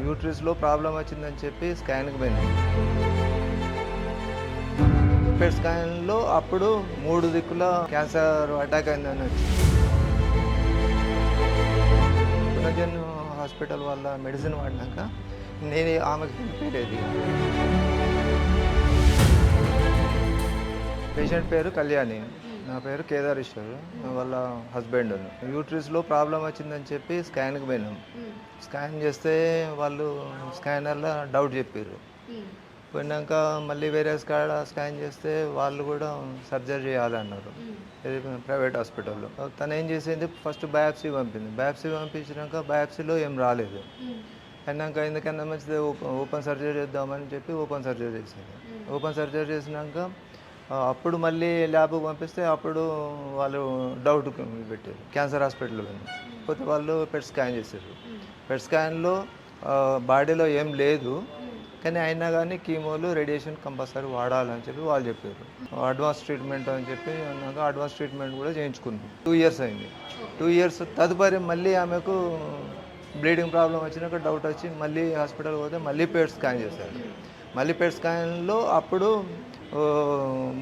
యూట్రస్లో problem వచ్చిందని చెప్పి స్కాన్కి పోయినాం. పెట్ స్కాన్లో అప్పుడు 3 దిక్కుల క్యాన్సర్ అటాక్ అయిందని వచ్చింది. పునర్జన్ హాస్పిటల్ వాళ్ళ మెడిసిన్ వాడినాక నేను ఆమెకు హెల్ప్ చేయలేదు. పేషెంట్ పేరు కళ్యాణి, నా పేరు కేదారేశ్వర్, వాళ్ళ హస్బెండ్. యూట్రస్లో ప్రాబ్లం వచ్చిందని చెప్పి స్కాన్కి పోయినాం. స్కాన్ చేస్తే వాళ్ళు స్కానర్లో డౌట్ చెప్పారు. పోయినాక మళ్ళీ వేరే స్కాన్ చేస్తే వాళ్ళు కూడా సర్జరీ చేయాలన్నారు. ఇది ప్రైవేట్ హాస్పిటల్లో. తను ఏం చేసింది, ఫస్ట్ బయాప్సీ పంపింది. బయాప్సీ పంపించినాక బయాప్సీలో ఏం రాలేదు. అయినాక ఎందుకన్నా మంచిది ఓపెన్ సర్జరీ చేద్దామని చెప్పి ఓపెన్ సర్జరీ చేసింది. ఓపెన్ సర్జరీ చేసినాక అప్పుడు మళ్ళీ ల్యాబ్కి పంపిస్తే అప్పుడు వాళ్ళు డౌట్ పెట్టారు. క్యాన్సర్ హాస్పిటల్ పోతే వాళ్ళు పెట్ స్కాన్ చేశారు. పెట్ స్కాన్లో బాడీలో ఏం లేదు, కానీ అయినా కానీ కీమోలు రేడియేషన్ కంపల్సరీ వాడాలని చెప్పి వాళ్ళు చెప్పారు. అడ్వాన్స్ ట్రీట్మెంట్ అని చెప్పి అన్నాక అడ్వాన్స్ ట్రీట్మెంట్ కూడా చేయించుకున్నాం. 2 years అయింది. 2 years తదుపరి మళ్ళీ ఆమెకు బ్లీడింగ్ ప్రాబ్లం వచ్చినాక డౌట్ వచ్చి మళ్ళీ హాస్పిటల్ పోతే మళ్ళీ పెట్ స్కాన్ చేశారు. మళ్ళీ పెట్ స్కాన్లో అప్పుడు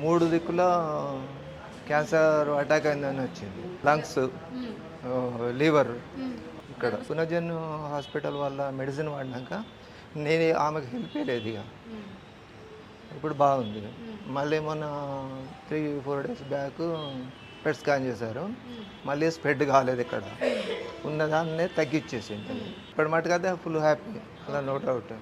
3 దిక్కుల క్యాన్సర్ అటాక్ అయిందని వచ్చింది. Lungs, liver. ఇక్కడ పునర్జన్ హాస్పిటల్ వాళ్ళ మెడిసిన్ వాడినాక నేను ఆమెకు హెల్ప్ చేయలేదు. ఇక ఇప్పుడు బాగుంది. మళ్ళీ మొన్న 3-4 days బ్యాక్ పెట్ స్కాన్ చేశారు. మళ్ళీ స్ప్రెడ్ కాలేదు, ఇక్కడ ఉన్నదాన్నే తగ్గించేసింది. ఇప్పుడు మటుకైతే ఫుల్ హ్యాపీ, అలా నో డౌట్.